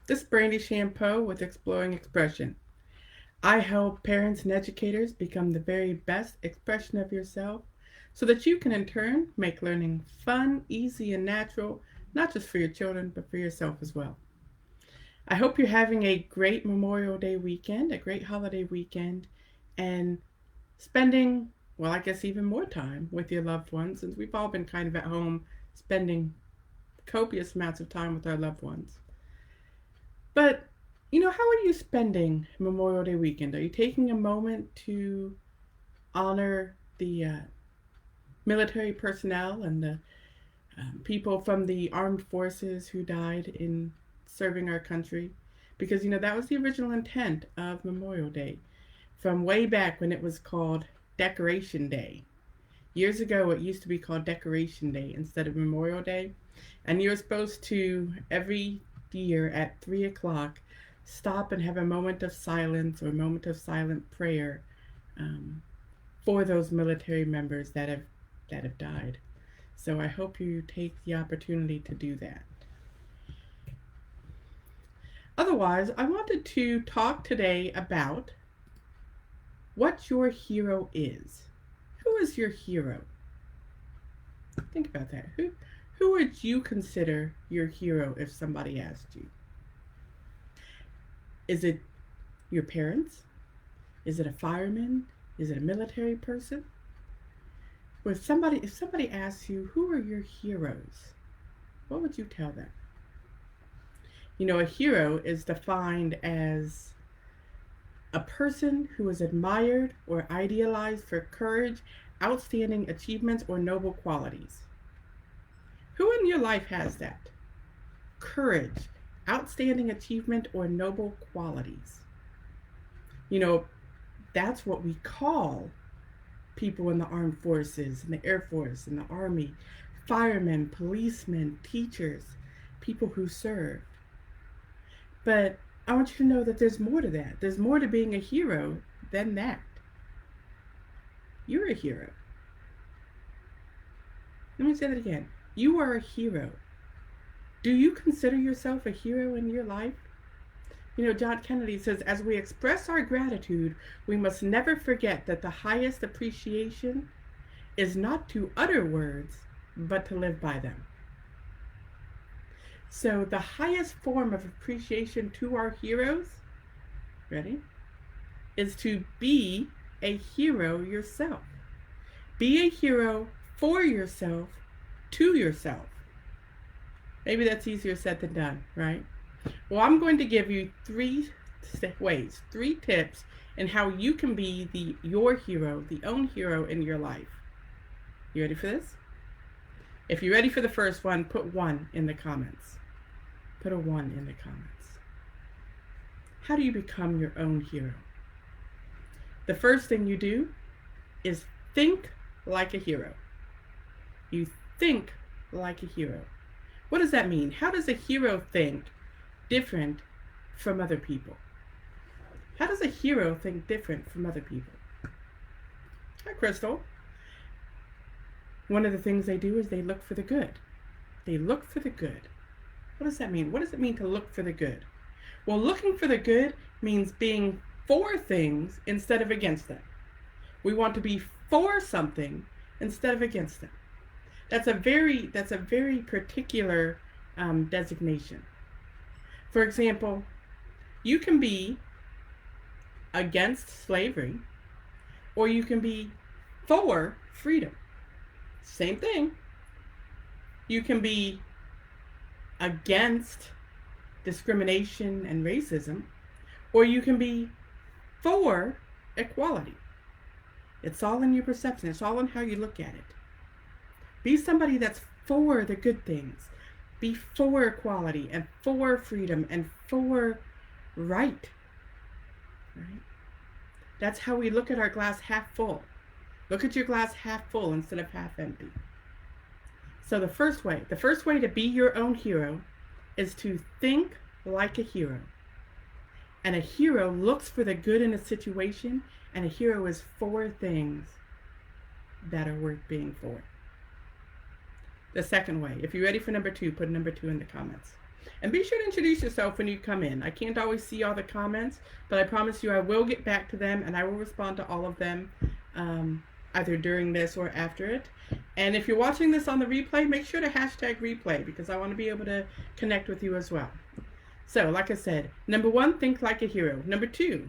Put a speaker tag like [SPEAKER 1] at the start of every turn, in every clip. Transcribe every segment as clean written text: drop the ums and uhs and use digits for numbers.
[SPEAKER 1] This is Brandy Shampoo with Exploring Expression. I help parents and educators become the very best expression of yourself so that you can in turn make learning fun, easy, and natural, not just for your children, but for yourself as well. I hope you're having a great Memorial Day weekend, a great holiday weekend, and spending, well, I guess even more time with your loved ones since we've all been kind of at home spending copious amounts of time with our loved ones. But, how are you spending Memorial Day weekend? Are you taking a moment to honor the military personnel and the people from the armed forces who died in serving our country? Because, that was the original intent of Memorial Day from way back when it was called Decoration Day. Years ago, it used to be called Decoration Day instead of Memorial Day. And you're supposed to, every year at 3 o'clock, stop and have a moment of silence or a moment of silent prayer um, for those military members that have died. So I hope you take the opportunity to do that. Otherwise, I wanted to talk today about what your hero is. Who is your hero? Think about that. Who would you consider your hero if somebody asked you? Is it your parents? Is it a fireman? Is it a military person? If somebody asks you, who are your heroes? What would you tell them? A hero is defined as a person who is admired or idealized for courage, outstanding achievements, or noble qualities. Who in your life has that? Courage, outstanding achievement, or noble qualities. That's what we call people in the armed forces, in the Air Force, in the Army, firemen, policemen, teachers, people who serve. But I want you to know that there's more to that. There's more to being a hero than that. You're a hero. Let me say that again. You are a hero. Do you consider yourself a hero in your life? John Kennedy says, as we express our gratitude, we must never forget that the highest appreciation is not to utter words, but to live by them. So the highest form of appreciation to our heroes, ready, is to be a hero yourself. Be a hero for yourself, to yourself. Maybe that's easier said than done, right? Well, I'm going to give you three tips in how you can be your hero, the own hero in your life. You ready for this? If you're ready for the first one, put 1 in the comments. Put a 1 in the comments. How do you become your own hero? The first thing you do is think like a hero. You think like a hero. What does that mean? How does a hero think different from other people? How does a hero think different from other people? Hi, Crystal. One of the things they do is they look for the good. They look for the good. What does that mean? What does it mean to look for the good? Well, looking for the good means being for things instead of against them. We want to be for something instead of against them. That's a very particular designation. For example, you can be against slavery, or you can be for freedom. Same thing. You can be against discrimination and racism, or you can be for equality. It's all in your perception. It's all in how you look at it. Be somebody that's for the good things. Be for equality and for freedom and for right. That's how we look at our glass half full. Look at your glass half full instead of half empty. So the first way to be your own hero is to think like a hero. And a hero looks for the good in a situation, and a hero is for things that are worth being for. The second way, if you're ready for number 2, put number 2 in the comments. And be sure to introduce yourself when you come in. I can't always see all the comments, but I promise you I will get back to them and I will respond to all of them, either during this or after it. And if you're watching this on the replay, make sure to hashtag replay because I want to be able to connect with you as well. So, like I said, number 1, think like a hero. Number 2,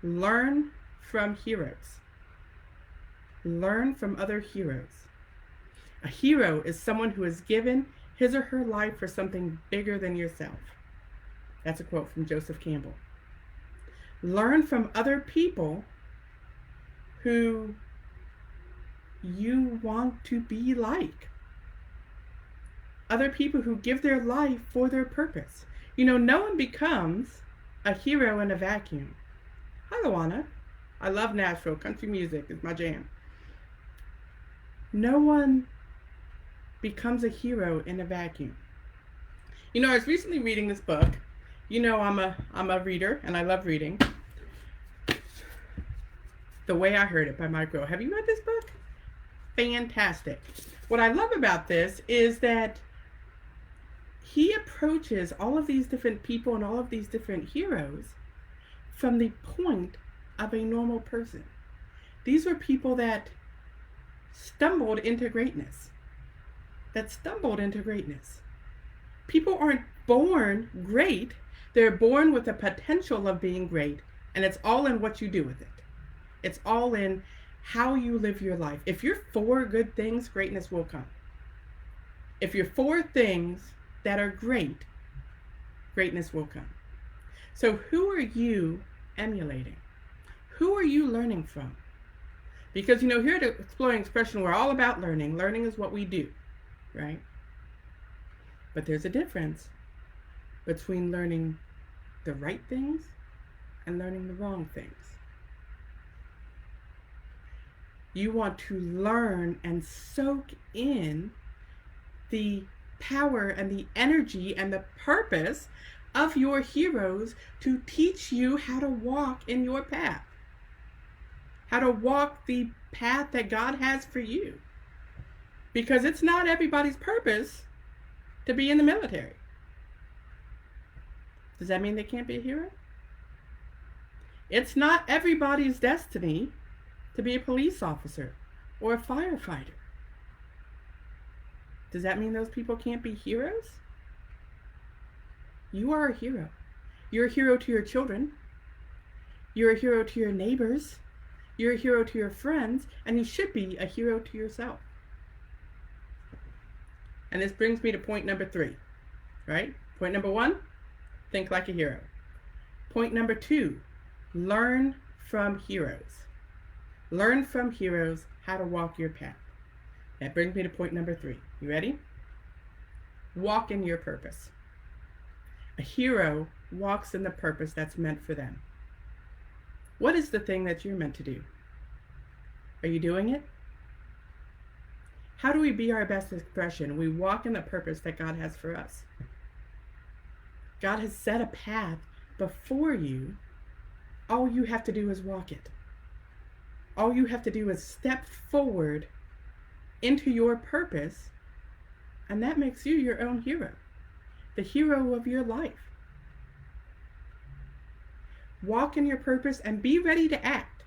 [SPEAKER 1] learn from heroes. Learn from other heroes. A hero is someone who has given his or her life for something bigger than yourself. That's a quote from Joseph Campbell. Learn from other people who you want to be like. Other people who give their life for their purpose. You know, no one becomes a hero in a vacuum. Hi, Luana. I love Nashville. Country music is my jam. No one becomes a hero in a vacuum. You know, I was recently reading this book. You know, I'm a reader and I love reading. The Way I Heard It by Mike Rowe. Have you read this book? Fantastic. What I love about this is that he approaches all of these different people and all of these different heroes from the point of a normal person. These were people that stumbled into greatness. People aren't born great. They're born with the potential of being great, and it's all in what you do with it. It's all in how you live your life. If you're for good things, greatness will come. If you're for things that are great, greatness will come. So who are you emulating? Who are you learning from? Because, you know, here at Exploring Expression, we're all about learning. Learning is what we do, right? But there's a difference between learning the right things and learning the wrong things. You want to learn and soak in the power and the energy and the purpose of your heroes to teach you how to walk in your path. How to walk the path that God has for you. Because it's not everybody's purpose to be in the military. Does that mean they can't be a hero? It's not everybody's destiny to be a police officer or a firefighter. Does that mean those people can't be heroes? You are a hero. You're a hero to your children. You're a hero to your neighbors. You're a hero to your friends, and you should be a hero to yourself. And this brings me to point number 3, right? Point number 1, think like a hero. Point number 2, learn from heroes. Learn from heroes how to walk your path. That brings me to point number 3. You ready? Walk in your purpose. A hero walks in the purpose that's meant for them. What is the thing that you're meant to do? Are you doing it? How do we be our best expression? We walk in the purpose that God has for us. God has set a path before you. All you have to do is walk it. All you have to do is step forward into your purpose, and that makes you your own hero, the hero of your life. Walk in your purpose and be ready to act.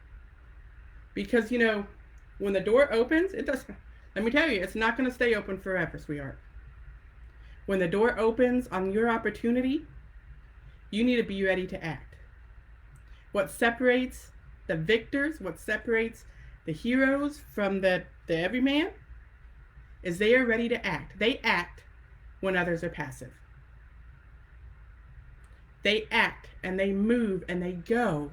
[SPEAKER 1] Because, you know, when the door opens, let me tell you, it's not going to stay open forever, sweetheart. When the door opens on your opportunity, you need to be ready to act. What separates the victors, what separates the heroes from the everyman, is they are ready to act. They act when others are passive. They act and they move and they go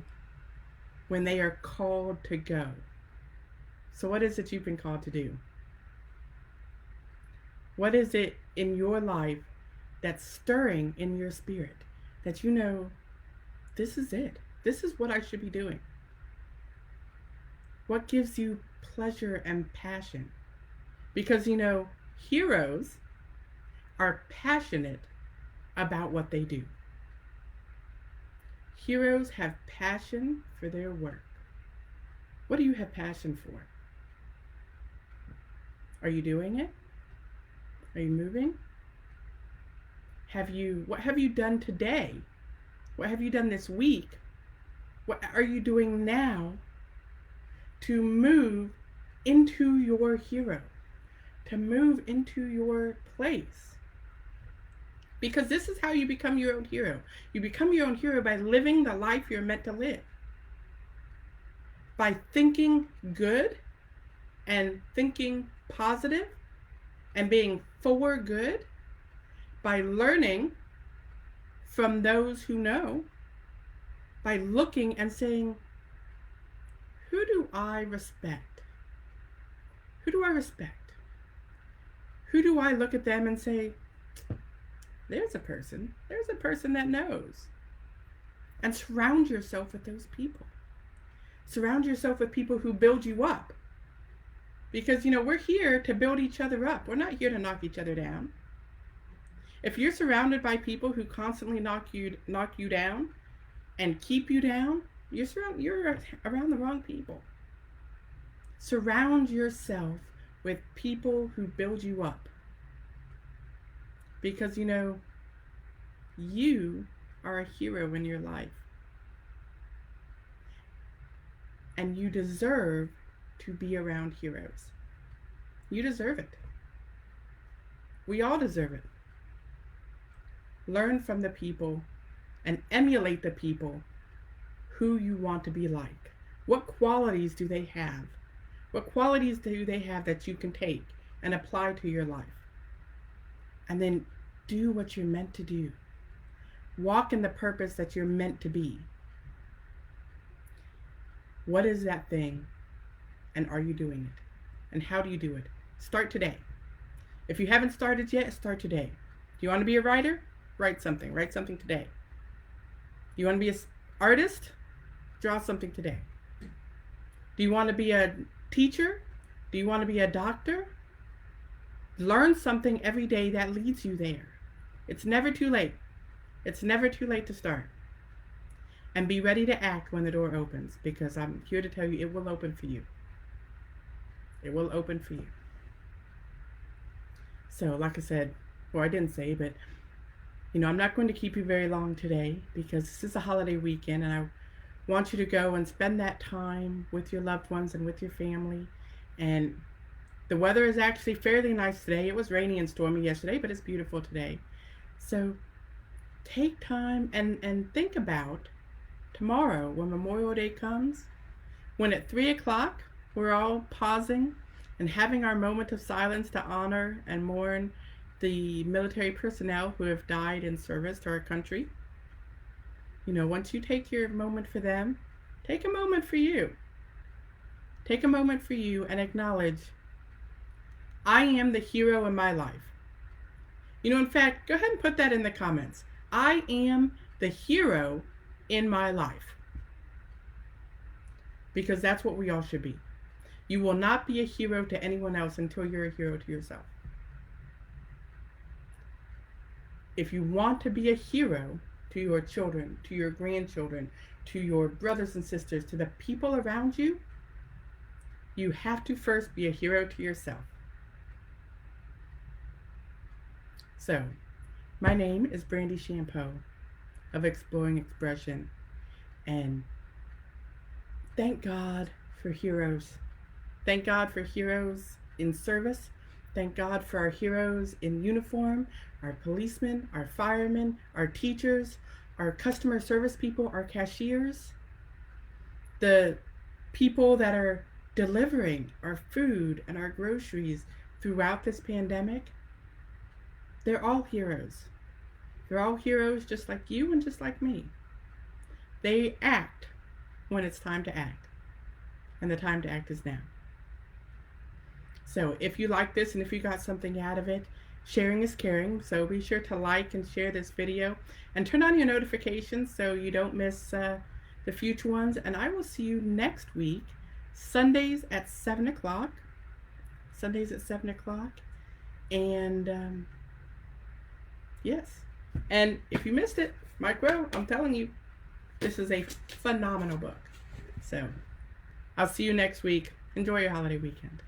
[SPEAKER 1] when they are called to go. So what is it you've been called to do? What is it in your life that's stirring in your spirit that you know, this is it. This is what I should be doing. What gives you pleasure and passion? Because, you know, heroes are passionate about what they do. Heroes have passion for their work. What do you have passion for? Are you doing it? Are you moving? What have you done today? What have you done this week? What are you doing now to move into your hero, to move into your place? Because this is how you become your own hero. You become your own hero by living the life you're meant to live. By thinking good and thinking positive and being for good. By learning from those who know. By looking and saying, who do I respect? Who do I respect? Who do I look at them and say, there's a person that knows. And surround yourself with those people. Surround yourself with people who build you up. Because, we're here to build each other up. We're not here to knock each other down. If you're surrounded by people who constantly knock you down and keep you down, you're around the wrong people. Surround yourself with people who build you up. Because, you are a hero in your life. And you deserve to be around heroes. You deserve it. We all deserve it. Learn from the people and emulate the people who you want to be like. What qualities do they have? What qualities do they have that you can take and apply to your life? And then do what you're meant to do. Walk in the purpose that you're meant to be. What is that thing? And are you doing it? And how do you do it? Start today. If you haven't started yet, start today. Do you want to be a writer? Write something. Write something today. Do you want to be an artist? Draw something today. Do you want to be a teacher? Do you want to be a doctor? Learn something every day that leads you there. It's never too late. It's never too late to start. And be ready to act when the door opens, because I'm here to tell you it will open for you. It will open for you. So, like I said, well, I didn't say, but, I'm not going to keep you very long today because this is a holiday weekend and I want you to go and spend that time with your loved ones and with your family. And the weather is actually fairly nice today. It was rainy and stormy yesterday, but it's beautiful today. So take time and think about tomorrow when Memorial Day comes, when at 3 o'clock we're all pausing and having our moment of silence to honor and mourn the military personnel who have died in service to our country. Once you take your moment for them, take a moment for you. Take a moment for you and acknowledge, I am the hero in my life. In fact, go ahead and put that in the comments. I am the hero in my life. Because that's what we all should be. You will not be a hero to anyone else until you're a hero to yourself. If you want to be a hero to your children, to your grandchildren, to your brothers and sisters, to the people around you, you have to first be a hero to yourself. So, my name is Brandy Champeau of Exploring Expression, and thank God for heroes. Thank God for heroes in service. Thank God for our heroes in uniform, our policemen, our firemen, our teachers, our customer service people, our cashiers, the people that are delivering our food and our groceries throughout this pandemic. They're all heroes. They're all heroes just like you and just like me. They act when it's time to act. And the time to act is now. So if you like this and if you got something out of it, sharing is caring. So be sure to like and share this video and turn on your notifications so you don't miss the future ones. And I will see you next week, Sundays at 7 o'clock. Sundays at 7 o'clock. And yes. And if you missed it, Mike Rowe, I'm telling you, this is a phenomenal book. So I'll see you next week. Enjoy your holiday weekend.